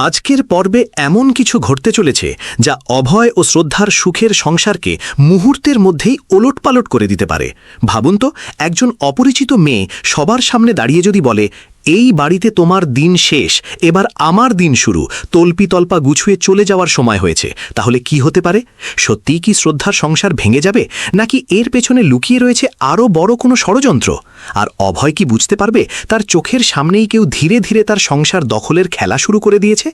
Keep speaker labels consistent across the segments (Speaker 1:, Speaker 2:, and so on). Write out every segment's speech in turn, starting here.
Speaker 1: আজকের পর্বে এমন কিছু ঘটতে চলেছে যা অভয় ও শ্রদ্ধার সুখের সংসারকে মুহূর্তের মধ্যেই ওলটপালট করে দিতে পারে। ভাবুন তো, একজন অপরিচিত মেয়ে সবার সামনে দাঁড়িয়ে যদি বলে, এই বাড়িতে তোমার দিন শেষ, এবার আমার দিন শুরু, তল্পিতল্পা গুছুয়ে চলে যাওয়ার সময় হয়েছে, তাহলে কি হতে পারে? সত্যিই কি শ্রদ্ধার সংসার ভেঙে যাবে, নাকি এর পেছনে লুকিয়ে রয়েছে আরও বড় কোনো ষড়যন্ত্র? আর অভয় কি বুঝতে পারবে তার চোখের সামনেই কেউ ধীরে ধীরে তার সংসার দখলের খেলা শুরু করে দিয়েছে?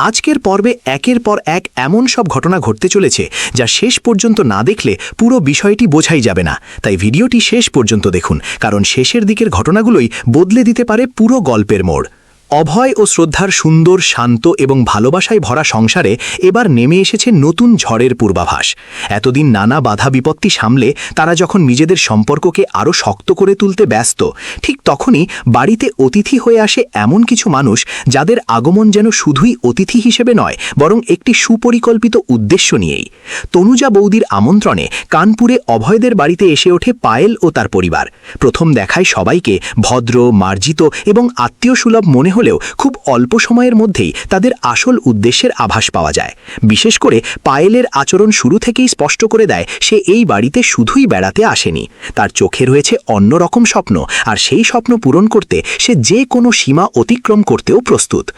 Speaker 1: আজকের পর্বে একের পর এক এমন সব ঘটনা ঘটতে চলেছে যা শেষ পর্যন্ত না দেখলে পুরো বিষয়টি বোঝাই যাবে না। তাই ভিডিওটি শেষ পর্যন্ত দেখুন, কারণ শেষের দিকের ঘটনাগুলোই বদলে দিতে পারে পুরো গল্পের মোড়। অভয় ও শ্রদ্ধার সুন্দর, শান্ত এবং ভালোবাসায় ভরা সংসারে এবার নেমে এসেছে নতুন ঝড়ের পূর্বাভাস। এতদিন নানা বাধা বিপত্তি সামলে তারা যখন নিজেদের সম্পর্ককে আরও শক্ত করে তুলতে ব্যস্ত, ঠিক তখনই বাড়িতে অতিথি হয়ে আসে এমন কিছু মানুষ যাদের আগমন যেন শুধুই অতিথি হিসেবে নয়, বরং একটি সুপরিকল্পিত উদ্দেশ্য নিয়েই। তনুজা বৌদির আমন্ত্রণে কানপুরে অভয়দের বাড়িতে এসে ওঠে পায়েল ও তার পরিবার। প্রথম দেখায় সবাইকে ভদ্র, মার্জিত এবং আত্মীয়সুলভ মনে হলেও খুব অল্প সময়ের মধ্যেই তাদের আসল উদ্দেশ্যের আভাস পাওয়া যায়। বিশেষ করে পায়েলের আচরণ শুরু থেকেই স্পষ্ট করে দেয় সে এই বাড়িতে শুধুই বেড়াতে আসেনি। তার চোখে রয়েছে অন্যরকম স্বপ্ন, আর সেই স্বপ্ন পূরণ করতে সে যে কোনো সীমা অতিক্রম করতেও প্রস্তুত।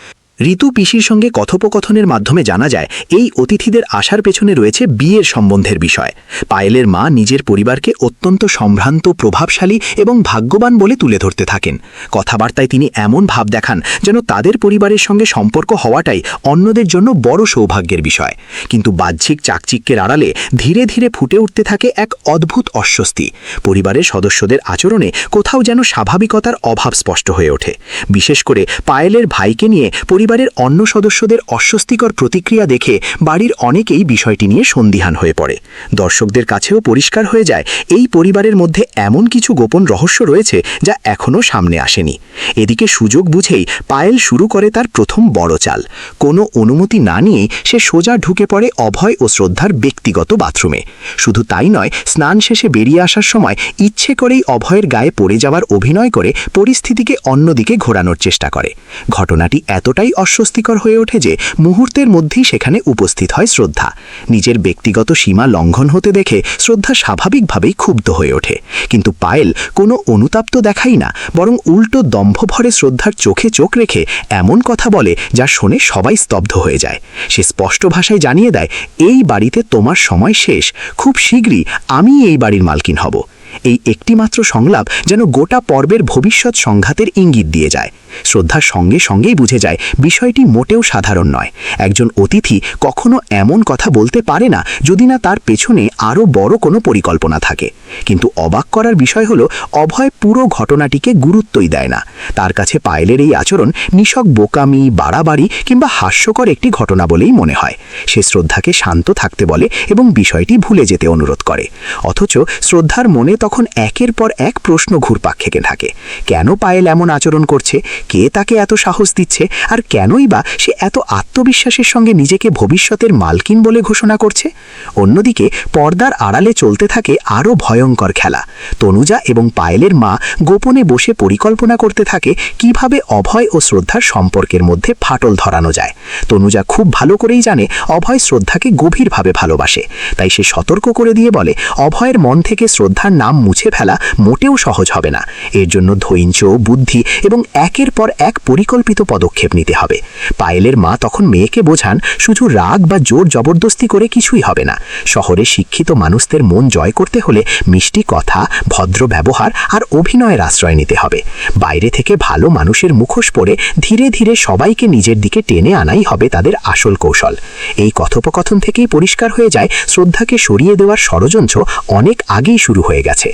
Speaker 1: ঋতু পিসির সঙ্গে কথোপকথনের মাধ্যমে জানা যায় এই অতিথিদের আসার পেছনে রয়েছে বিয়ের সম্বন্ধের বিষয়। পায়েলের মা নিজের পরিবারকে অত্যন্ত সম্ভ্রান্ত, প্রভাবশালী এবং ভাগ্যবান বলে তুলে ধরতে থাকেন। কথাবার্তায় তিনি এমন ভাব দেখান যেন তাদের পরিবারের সঙ্গে সম্পর্ক হওয়াটাই অন্যদের জন্য বড় সৌভাগ্যের বিষয়। কিন্তু বাহ্যিক চাকচিক্যের আড়ালে ধীরে ধীরে ফুটে উঠতে থাকে এক অদ্ভুত অস্বস্তি। পরিবারের সদস্যদের আচরণে কোথাও যেন স্বাভাবিকতার অভাব স্পষ্ট হয়ে ওঠে। বিশেষ করে পায়েলের ভাইকে নিয়ে পরিবারের অন্য সদস্যদের অস্বস্তিকর প্রতিক্রিয়া দেখে বাড়ির অনেকেই বিষয়টি নিয়ে সন্দিহান হয়ে পড়ে। দর্শকদের কাছেও পরিষ্কার হয়ে যায় এই পরিবারের মধ্যে এমন কিছু গোপন রহস্য রয়েছে যা এখনও সামনে আসেনি। এদিকে সুযোগ বুঝেই পায়েল শুরু করে তার প্রথম বড় চাল। কোনো অনুমতি না নিয়েই সে সোজা ঢুকে পড়ে অভয় ও শ্রদ্ধার ব্যক্তিগত বাথরুমে। শুধু তাই নয়, স্নান শেষে বেরিয়ে আসার সময় ইচ্ছে করেই অভয়ের গায়ে পড়ে যাওয়ার অভিনয় করে পরিস্থিতিকে অন্যদিকে ঘোরানোর চেষ্টা করে। ঘটনাটি এতটাই অস্বস্তিকর হয়ে ওঠে যে মুহূর্তের মধ্যেই সেখানে উপস্থিত হয় শ্রদ্ধা। নিজের ব্যক্তিগত সীমা লঙ্ঘন হতে দেখে শ্রদ্ধা স্বাভাবিকভাবেই ক্ষুব্ধ হয়ে ওঠে, কিন্তু পায়েল কোনো অনুতাপ্ত দেখাই না, বরং উল্টো দম্ভ ভরে শ্রদ্ধার চোখে চোখ রেখে এমন কথা বলে যা শুনে সবাই স্তব্ধ হয়ে যায়। সে স্পষ্ট ভাষায় জানিয়ে দেয়, এই বাড়িতে তোমার সময় শেষ, খুব শীঘ্রই আমি এই বাড়ির মালকিন হব। এই একটিমাত্র সংলাপ যেন গোটা পর্বের ভবিষ্যৎ সংঘাতের ইঙ্গিত দিয়ে যায়। শ্রদ্ধার সঙ্গে সঙ্গেই বুঝে যায় বিষয়টি মোটেও সাধারণ নয়। একজন অতিথি কখনো এমন কথা বলতে পারে না যদি না তার পেছনে আরও বড় কোনো পরিকল্পনা থাকে। কিন্তু অবাক করার বিষয় হলো, অভয় পুরো ঘটনাটিকে গুরুত্বই দেয় না। তার কাছে পায়েলের এই আচরণ নিছক বোকামি, বাড়াবাড়ি কিংবা হাস্যকর একটি ঘটনা বলেই মনে হয়। সে শ্রদ্ধাকে শান্ত থাকতে বলে এবং বিষয়টি ভুলে যেতে অনুরোধ করে। অথচ শ্রদ্ধার মনে তখন একের পর এক প্রশ্ন ঘুরপাক খেতে থাকে। কেন পায়েল এমন আচরণ করছে? কে তাকে এত সাহস দিচ্ছে? আর কেনই বা সে এত আত্মবিশ্বাসের সঙ্গে নিজেকে ভবিষ্যতের মালকিন বলে ঘোষণা করছে? অন্যদিকে পর্দার আড়ালে চলতে থাকে আরও ভয়ঙ্কর খেলা। তনুজা এবং পায়েলের মা গোপনে বসে পরিকল্পনা করতে থাকে কিভাবে অভয় ও শ্রদ্ধার সম্পর্কের মধ্যে ফাটল ধরানো যায়। তনুজা খুব ভালো করেই জানে অভয় শ্রদ্ধাকে গভীরভাবে ভালোবাসে, তাই সে সতর্ক করে দিয়ে বলে, অভয়ের মন থেকে শ্রদ্ধার নাম মুছে ফেলা মোটেও সহজ হবে না। এর জন্য ধৈর্য, বুদ্ধি এবং একের পর এক পরিকল্পিত পদক্ষেপ নিতে হবে। পায়েলের মা তখন মেয়েকে বোঝান, শুধু রাগ বা জোর জবরদস্তি করে কিছুই হবে না। শহরে শিক্ষিত মানুষদের মন জয় করতে হলে মিষ্টি কথা, ভদ্র ব্যবহার আর অভিনয়ের আশ্রয় নিতে হবে। বাইরে থেকে ভালো মানুষের মুখোশ পরে ধীরে ধীরে সবাইকে নিজের দিকে টেনে আনাই হবে তাদের আসল কৌশল। এই কথোপকথন থেকেই পরিষ্কার হয়ে যায় শ্রদ্ধাকে সরিয়ে দেওয়ার ষড়যন্ত্র অনেক আগেই শুরু হয়ে গেছে।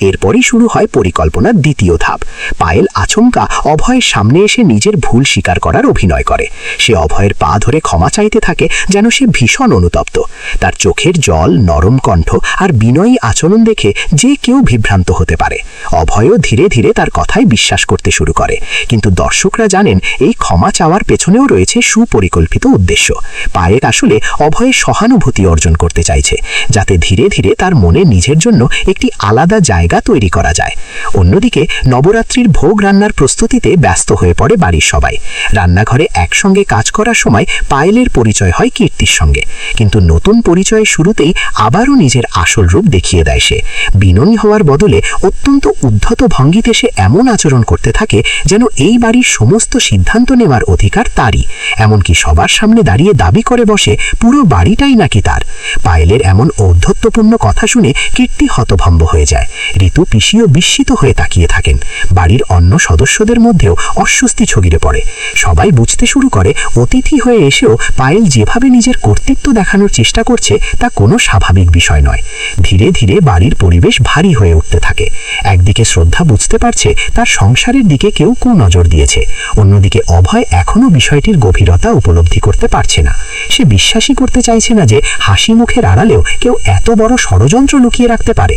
Speaker 1: এরপরই শুরু হয় পরিকল্পনার দ্বিতীয় ধাপ। পায়েল আচমকা অভয়ের সামনে এসে নিজের ভুল স্বীকার করার অভিনয় করে। সে অভয়ের পা ধরে ক্ষমা চাইতে থাকে যেন সে ভীষণ অনুতপ্ত। তার চোখের জল, নরম কণ্ঠ আর বিনয়ী আচরণ দেখে যে কেউ বিভ্রান্ত হতে পারে। অভয়ও ধীরে ধীরে তার কথায় বিশ্বাস করতে শুরু করে, কিন্তু দর্শকরা জানেন এই ক্ষমা চাওয়ার পেছনেও রয়েছে সুপরিকল্পিত উদ্দেশ্য। পায়েল আসলে অভয়ের সহানুভূতি অর্জন করতে চাইছে, যাতে ধীরে ধীরে তার মনে নিজের জন্য একটি আলাদা জায়গা তৈরি করা যায়। অন্যদিকে নবরাত্রির ভোগ রান্নার প্রস্তুতিতে
Speaker 2: ব্যস্ত হয়ে পড়ে বাড়ির সবাই। রান্নাঘরে একসঙ্গে কাজ করার সময় পায়েলের পরিচয় হয় কীর্তির সঙ্গে, কিন্তু নতুন পরিচয়ের শুরুতেই আবারও নিজের আসল রূপ দেখিয়ে দেয় সে। বিনয়ী হওয়ার বদলে অত্যন্ত উদ্ধত ভঙ্গিতে সে এমন আচরণ করতে থাকে যেন এই বাড়ির সমস্ত সিদ্ধান্ত নেওয়ার অধিকার তারই, এমনকি সবার সামনে দাঁড়িয়ে দাবি করে বসে পুরো বাড়িটাই নাকি তার। পায়েলের এমন ঔদ্ধত্যপূর্ণ কথা শুনে কীর্তি হতভম্ব হয়ে যায়। ঋতু পিসিও বিস্মিত হয়ে তাকিয়ে থাকেন। বাড়ির অন্য সদস্যদের মধ্যেও অস্বস্তি ছড়িয়ে পড়ে। সবাই বুঝতে শুরু করে অতিথি হয়ে এসেও পায়েল যেভাবে নিজের কর্তৃত্ব দেখানোর চেষ্টা করছে তা কোনো স্বাভাবিক বিষয় নয়। ধীরে ধীরে বাড়ির পরিবেশ ভারী হয়ে উঠতে থাকে। একদিকে শ্রদ্ধা বুঝতে পারছে তার সংসারের দিকে কেউ কুনজর দিয়েছে, অন্যদিকে অভয় এখনও বিষয়টির গভীরতা উপলব্ধি করতে পারছে না। সে বিশ্বাসই করতে চাইছে না যে হাসি মুখের আড়ালেও কেউ এত বড় ষড়যন্ত্র লুকিয়ে রাখতে পারে।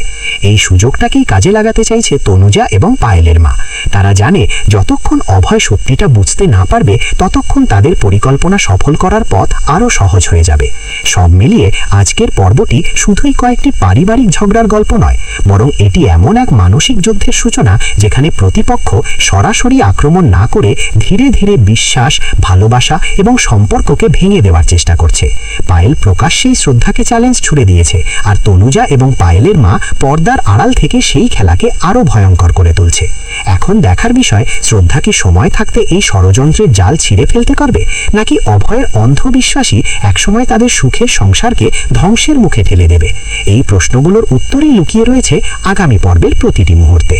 Speaker 2: এই সুযোগটাকেই কাজে লাগাতে চাইছে তনুজা এবং পায়েলের মা। তারা জানে যতক্ষণ অভয় সত্যিটা বুঝতে না পারবে ততক্ষণ তাদের পরিকল্পনা সফল করার পথ আরও সহজ হয়ে যাবে। সব মিলিয়ে আজকের পর্বটি শুধুই কয়েকটি পারিবারিক ঝগড়ার গল্প নয়, বরং এটি এমন এক মানসিক যুদ্ধের সূচনা যেখানে প্রতিপক্ষ সরাসরি আক্রমণ না করে ধীরে ধীরে বিশ্বাস, ভালোবাসা এবং সম্পর্ককে ভেঙে দেওয়ার চেষ্টা করছে। পায়েল প্রকাশ্যেই শ্রদ্ধাকে চ্যালেঞ্জ ছুড়ে দিয়েছে, আর তনুজা এবং পায়েলের মা পর্দার আড়াল থেকে সেই খেলাকে আরও ভয়ঙ্কর করে তুলছে। এখন দেখার বিষয় শ্রদ্ধা কি সময় থাকতে এই ষড়যন্ত্রের জাল ছিঁড়ে ফেলতে পারবে, নাকি অভয়ের অন্ধবিশ্বাসী একসময় তাদের সুখের সংসারকে ধ্বংসের মুখে ঠেলে দেবে। এই প্রশ্নগুলোর উত্তরেই লুকিয়ে রয়েছে আগামী পর্বের প্রতিটি মুহূর্তে।